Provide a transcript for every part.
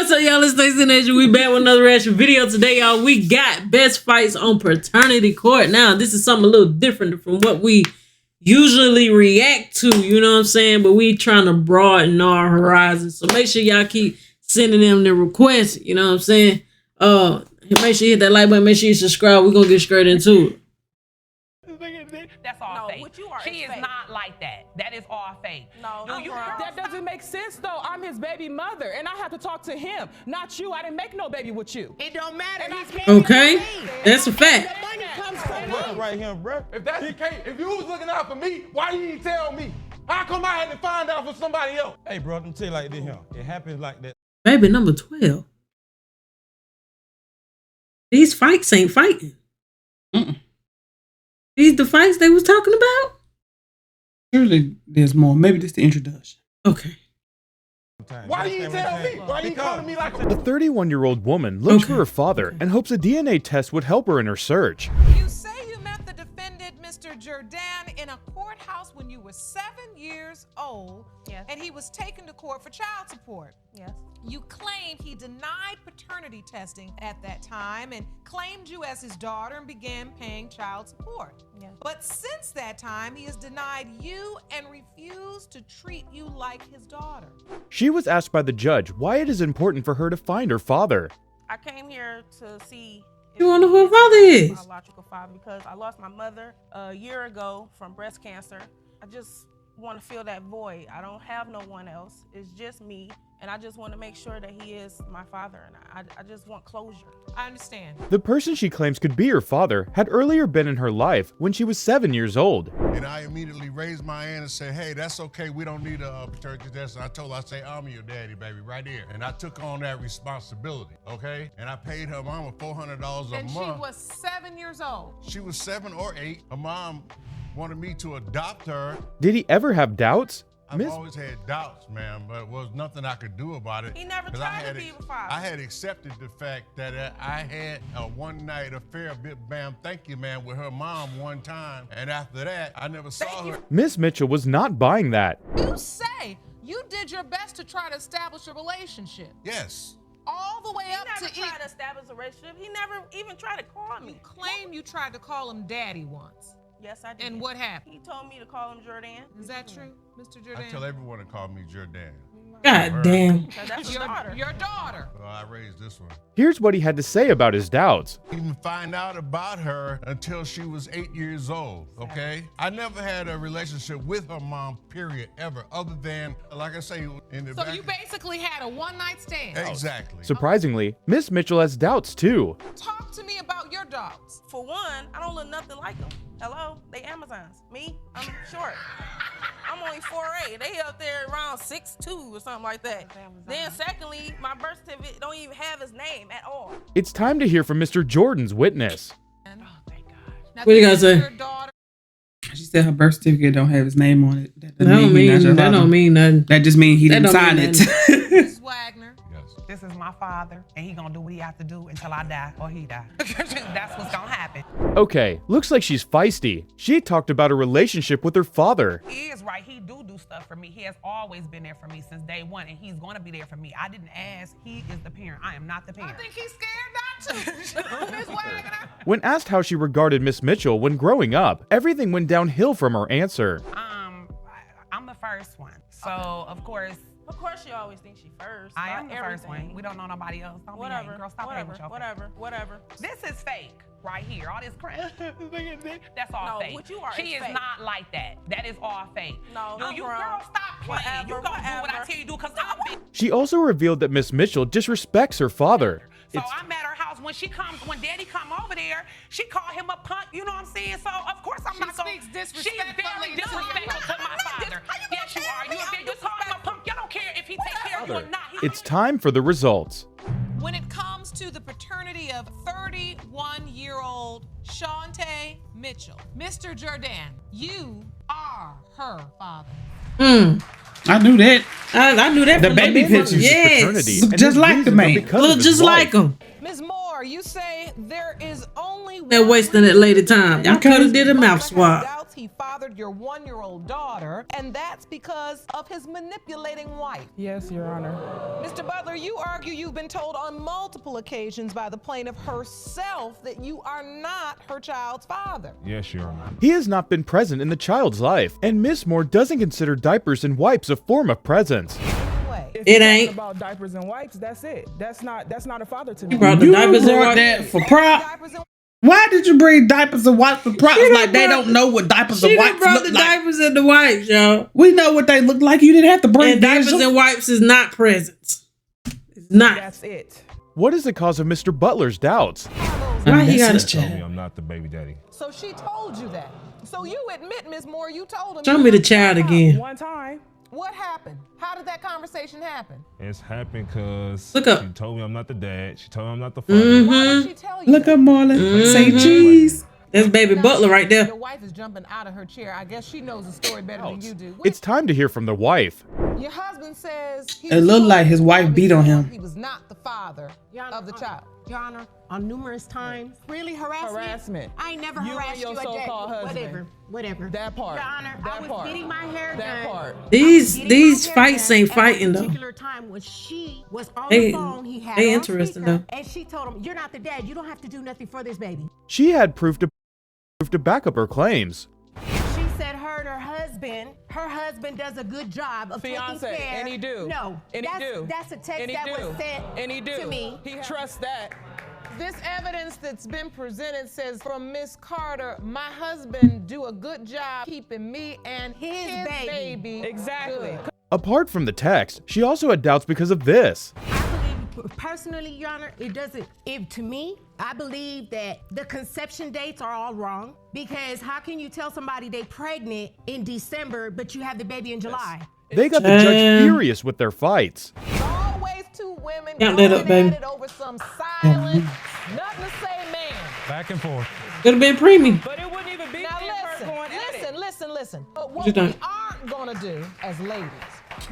What's up, y'all? It's Stayci Nation. We back with another reaction video today, y'all. We got best fights on paternity court. Now, this is something a little different from what we usually react to, you know what I'm saying? But we trying to broaden our horizons. So make sure y'all keep sending them the requests, you know what I'm saying? Make sure you hit that like button. Make sure you subscribe. We're going to get straight into it. That's all fake. She is not like that. That is all fake. No, that doesn't make sense though. I'm his baby mother and I have to talk to him, not you. I didn't make no baby with you. it don't matter. Okay, that's a fact. The money comes from him. Right here, bro. If that's the case, if you was looking out for me, why you didn't tell me? How come I had to find out for somebody else? Hey, bro, let me tell you like this here. It happens like that. Baby number 12. These fights ain't fighting. These the fights they was talking about? Surely there's more. Maybe this the introduction. Okay. Why you didn't tell me? Why you calling me like a... The 31-year-old woman looks for her father and hopes a DNA test would help her in her search. You say you met the defendant, Mr. Jordan, in a courthouse when you were 7 years old. Yes. And he was taken to court for child support. Yes. You claimed he denied paternity testing at that time and claimed you as his daughter and began paying child support. Yes. But since that time, he has denied you and refused to treat you like his daughter. She was asked by the judge why it is important for her to find her father. I came here to see if You wanna know who her he father is is? my biological father, because I lost my mother a year ago from breast cancer. I just want to fill that void. I don't have no one else. It's just me. And I just want to make sure that he is my father. And I just want closure. I understand. The person she claims could be her father had earlier been in her life when she was 7 years old. And I immediately raised my hand and said, hey, that's okay. We don't need a paternity test. And I told her, I say, I'm your daddy, baby, right here. And I took on that responsibility, okay? And I paid her mama $400 a month. And she was 7 years old. She was 7 or 8. Her mom wanted me to adopt her. Did he ever have doubts? I've always had doubts, man, but it was nothing I could do about it. He never 'Cause tried to be a father. I had accepted the fact that I had a one-night affair, thank you, man, with her mom one time. And after that, I never saw her. Miss Mitchell was not buying that. You say you did your best to try to establish a relationship. Yes. All the way He up never to tried to establish a relationship. He never even tried to call me. You claim you tried to call him daddy once. Yes, I did. And what happened? He told me to call him Jordan. Is that true, Mr. Jordan? I tell everyone to call me Jordan. God damn. So that's his daughter. Your daughter. Well, I raised this one. Here's what he had to say about his doubts. Didn't find out about her until she was 8 years old, okay? I never had a relationship with her mom, period, ever, other than, like I say, in the So back. you basically had a one-night stand. Exactly. Surprisingly, Miss Mitchell has doubts too. Talk to me about your doubts. For one, I don't look nothing like them. Hello? They Amazons. Me? I'm short. I'm only 4'8". They up there around 6'2" or something like that. Then secondly, my birth certificate don't even have his name at all. It's time to hear from Mr. Jordan's witness. Oh, thank God. Now, What you gotta this is say? Your daughter. She said her birth certificate don't have his name on it. That That don't mean nothing. That just means he That didn't don't sign mean it. Ms. Wagner. Yes. This is my father, and he gonna do what he has to do until I die or he die. That's what's gonna happen. Okay, looks like she's feisty. She talked about a relationship with her father. He is right. He do stuff for me. He has always been there for me since day one, and he's gonna be there for me. I didn't ask. He is the parent. I am not the I parent. think he's scared not to. Ms. Wagner. When asked how she regarded Miss Mitchell when growing up, everything went downhill from her answer. I'm the first one, so of course. Of course, she always thinks she first. I not am the first everything. one. We don't know nobody else. Don't Whatever. be hating. Girl, stop hating with your Whatever. This is fake right here. All this crap. That's all No, fake. what you are she is is fake. not like that. That is all fake. No, Do I'm you wrong. girl stop playing? You Whatever, gonna do what I whatever. tell you to do, cause I'm big. She also revealed that Miss Mitchell disrespects her father. So I'm at her house when daddy come over there, she called him a punk, you know what I'm saying? So of course I'm not gonna. speaks She's disrespectfully very to disrespectful to my father. Yes, you are. You call him a punk. You don't care if he take care of you or not. It's time for the results. When it comes to the paternity of 31-year-old Shante Mitchell, Mr. Jordan, you are her father. I knew that. I knew that The from baby pictures. Paternity, Yes. and Just his like the reasons are man. because Look of his just like wife. him. Ms. Moore, you say there is only They're wasting that lady time. Y'all could have did a mouth swab. Doubts he fathered fathered your 1-year-old daughter, and that's because of his manipulating wife. Yes, Your Honor. Mr. Butler, you argue you've been told on multiple occasions by the plaintiff herself that you are not her child's father. Yes, Your Honor. He has not been present in the child's life, and Miss Moore doesn't consider diapers and wipes a form of presence. If It you're ain't. talking about diapers and wipes, that's it. That's not a father to me. You brought the You diapers and brought wipes. that for prop. Diapers and Why did you bring diapers and wipes for props? She done Like they brought- don't know what diapers She and done wipes brought look the like. diapers and the wipes, y'all. We know what they look like. You didn't have to bring And diapers visual. and wipes is not presents. It's not. That's it. What is the cause of Mr. Butler's doubts? Why he got That's his his Tell me child? I'm not the baby daddy. So she told you that. So you admit, Ms. Moore, you told him. Show me the child again. One time. What happened? How did that conversation happen? It's happened because Look up. she told me I'm not the dad. She told me I'm not the father. Why did she tell you Look that? up, Marlon. Say cheese. That's baby Butler right there. Your wife is jumping out of her chair. I guess she knows the story better than you do. It's time to hear from the wife. Your husband says he It was looked told like his wife beat on him. He was not the father of the child. Your Honor, on numerous times. Really harassment? Harassment. I ain't never You and harassed your you a day. so-called husband. Whatever. That part. Your Honor, That I was part. getting my hair That done. part. These fights ain't fighting At a though. particular time when she was on They- the phone, he had they her on interesting, speaker, though. and she told him, "You're not the dad. You don't have to do nothing for this baby." She had proof to back up her claims. She said her husband does a good job of Fiance, taking care. and he do. No, And he do. that's a text And he that do. was sent And he do. to me. He trusts that. This evidence that's been presented says from Miss Carter, my husband do a good job keeping me and his baby Exactly. good. Apart from the text, she also had doubts because of this. I believe, personally, Your Honor, to me, I believe that the conception dates are all wrong, because how can you tell somebody they pregnant in December, but you have the baby in July? They got the judge furious with their fights. Always two women Count going that up, baby. at it over some silent, nothing to say man. Back and forth. Could have been preemie. But it wouldn't even be Now me and her going at it. listen. But you what we think? aren't gonna do as ladies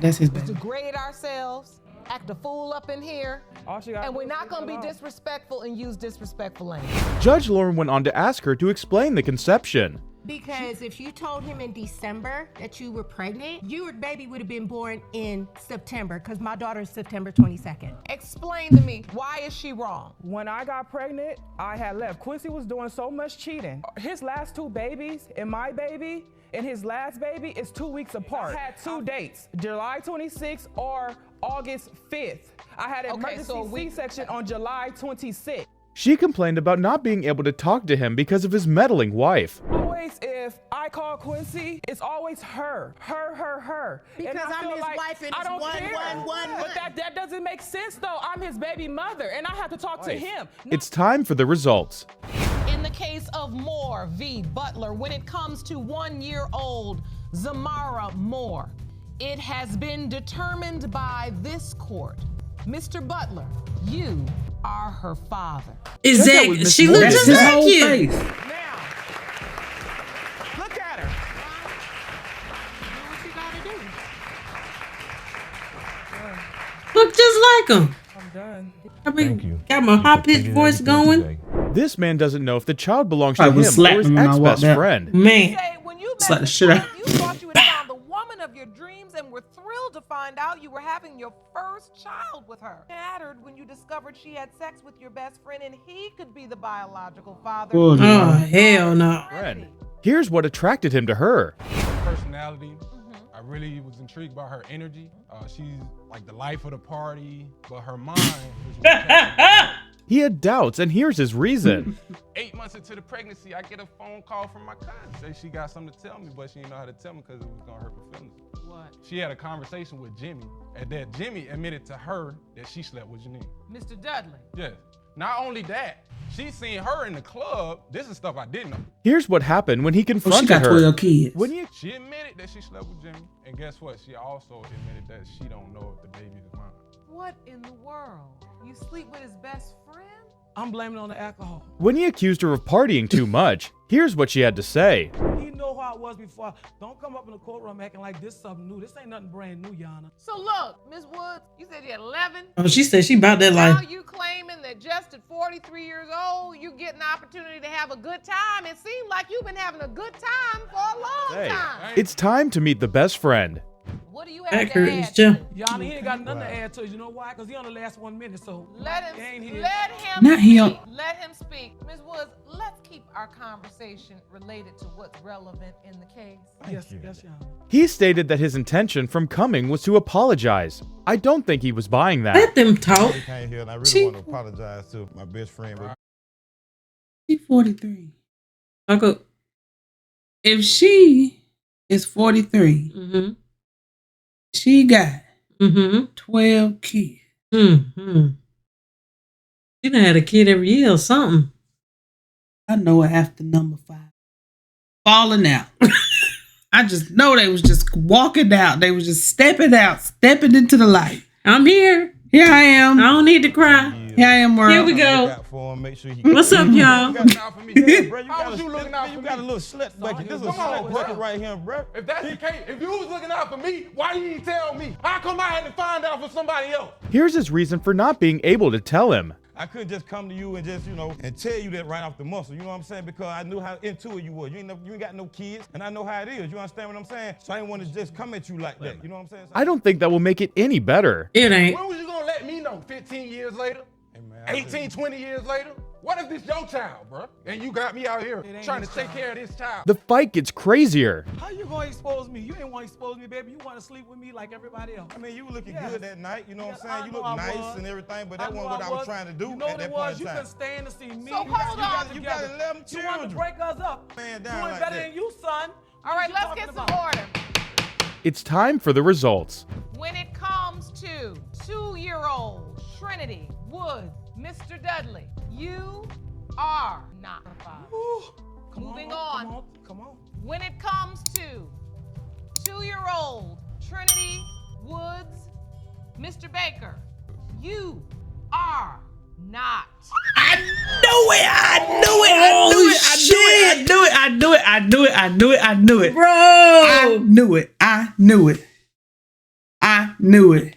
That's his is baby. degrade ourselves, act a fool up in here, All she gotta and do we're is not leave gonna it be alone. disrespectful and use disrespectful language. Judge Lauren went on to ask her to explain the conception. Because if you told him in December that you were pregnant, your baby would have been born in September, because my daughter is September 22nd. Explain to me, why is she wrong? When I got pregnant, I had left. Quincy was doing so much cheating. His last two babies and my baby and his last baby is 2 weeks apart. I had two dates, July 26th or August 5th. I had an Okay, emergency so we- C-section on July 26th. She complained about not being able to talk to him because of his meddling wife. Always, if I call Quincy, it's always her. Because And I I'm feel his wife and I it's don't one, care. one, one, But one. that doesn't make sense though. I'm his baby mother and I have to talk to him. It's time for the results. In the case of Moore v. Butler, when it comes to 1-year-old Zamara Moore, it has been determined by this court, Mr. Butler, you are her father. Exactly. Miss She Moore looked did just His that. like whole you. face. Now, look at her. Look just like him. I'm done. I mean, Thank you. got my high pitched voice going. This man doesn't know if the child belongs to I him would or slap his him when I ex-best walked out. friend. Man, Say, when you Slap met the this shit out. woman, you thought you had found the woman of your dreams and were thrilled to find out you were having your first child with her. Shattered when you discovered she had sex with your best friend and he could be the biological father. Good. oh hell no. Friend. Here's what attracted him to her. Personality. I really was intrigued by her energy. She's like the life of the party, but her mind was what He had doubts, and here's his reason. 8 months into the pregnancy, I get a phone call from my cousin. Say she got something to tell me, but she didn't know how to tell me because it was gonna hurt my feelings. What? She had a conversation with Jimmy, and that Jimmy admitted to her that she slept with Janine. Mr. Dudley. Yes. Not only that, she seen her in the club. This is stuff I didn't know. Here's what happened when he Oh, she confronted got her. 12 kids. When you She admitted that she slept with Jimmy, and guess what? She also admitted that she don't know if the baby is mine. What in the world? You sleep with his best friend? I'm blaming it on the alcohol. When he accused her of partying too much, here's what she had to say. He know how it was before. Don't come up in the courtroom acting like this something new. This ain't nothing brand new, Yana. So look, Miss Woods, you said you had 11. Oh, she said she about that Now life. you claiming that just at 43 years old, you get an opportunity to have a good time. It seems like you've been having a good time for a long time. It's time to meet the best friend. What do you have to add to it? Yana, he ain't got nothing to add to it. You know why? Because he on the last 1 minute, so Let him Not speak. him. Let him speak. Ms. Woods, let's keep our conversation related to what's relevant in the case. Yes, Yana. He stated that his intention from coming was to apologize. I don't think he was buying that. Let them talk. I came here and I really want to apologize to my best friend. She 43. Okay. If she is 43, Mm-hmm. she got Mm-hmm. 12 kids. Mm-hmm. She done had a kid every year or something. I know her after number 5. Falling out. I just know they was just walking out. They was just stepping out, stepping into the light. I'm here. Here I am. I don't need to cry. Here I am, world. Here we go. What's What's up, y'all? How was you looking out for me? You got a little slit bucket. This is a slit bucket right here, bro. If that's the case, if you was looking out for me, why you didn't tell me? How come I had to find out for somebody else? Here's his reason for not being able to tell him. I couldn't just come to you and just, and tell you that right off the muscle. You know what I'm saying? Because I knew how into it you were. You ain't got no kids, and I know how it is. You understand what I'm saying? So I didn't want to just come at you like that. You know what I'm saying? I don't think that will make it any better. It ain't. When was you gonna let me know? 15 years later? 18, 20 years later? What if this your child, bro? And you got me out here trying to take care of this child. The fight gets crazier. How you gonna expose me? You ain't want to expose me, baby. You want to sleep with me like everybody else. I mean, you were looking good that night, you know what I'm saying? You look nice and everything, but that wasn't what I was trying to do You know at what that it point was? in You time. couldn't stand to see me. So hold on. You got 11 You wanted children. to break us up. Man, You down ain't like better that. than you, son. All right, let's get some order. It's time for the results. When it comes to 2-year-old Trinity Woods, Mr. Dudley, you are not a father. Moving on. Come on. When it comes to 2-year-old Trinity Woods, Mr. Baker, you are not. I knew it. I knew it. I knew it. I knew it. I knew it. I knew it. I knew it. I knew it. Bro. I knew it. I knew it. I knew it.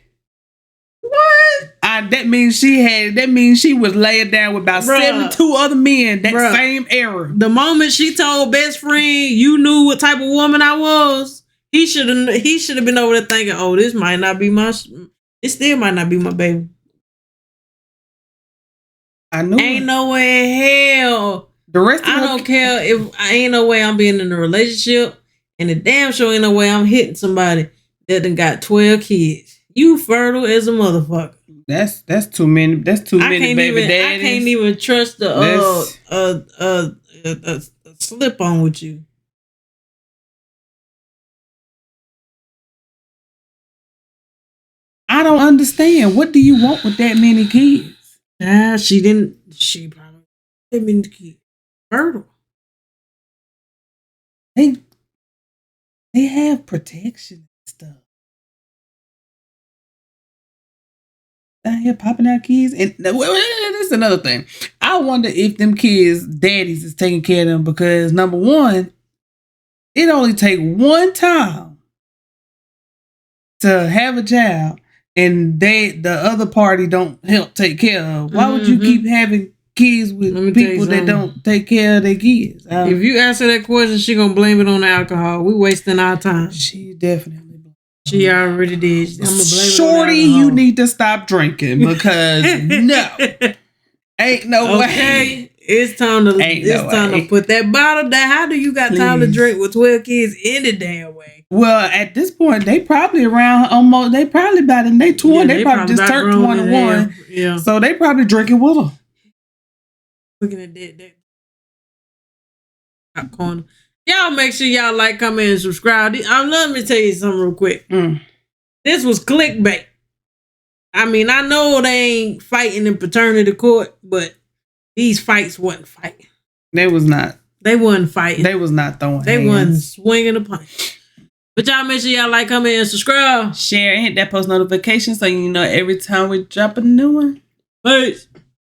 What? That means she was laying down with about 72 other men that same era. The moment she told best friend, you knew what type of woman I was. He should have been over there thinking, oh, this might not be it still might not be my baby. I knew ain't it. no way in hell. The rest of I don't care if I ain't no way I'm being in a relationship, and the damn sure ain't no way I'm hitting somebody that done got 12 kids. You fertile as a motherfucker. That's too many. That's too many baby daddies. I can't even trust the slip on with you. I don't understand. What do you want with that many kids? She probably that many kids. Fertile. They have protection and stuff. Down here popping out kids, and that's another thing. I wonder if them kids' daddies is taking care of them because number one, it only take one time to have a child, and the other party don't help take care of. Why would you keep having kids with people that don't take care of their kids? If you ask her that question, she gonna blame it on the alcohol. We wasting our time. She definitely. She already did. I'm gonna blame Shorty, it on you need to stop drinking because no, ain't no way. It's time to to put that bottle down. How do you got time to drink with 12 kids any damn way? Well, at this point, they probably around almost. They probably about in their 20. They probably just turned 21. Yeah. So they probably drinking with them. Looking at that top corner. Y'all make sure y'all like, comment, and subscribe. Let me tell you something real quick. This was clickbait. I mean, I know they ain't fighting in paternity court, but these fights wasn't fighting. They was not. They wasn't fighting. They was not throwing They hands. wasn't swinging a punch. But y'all make sure y'all like, comment, and subscribe. Share and hit that post notification so you know every time we drop a new one. Peace.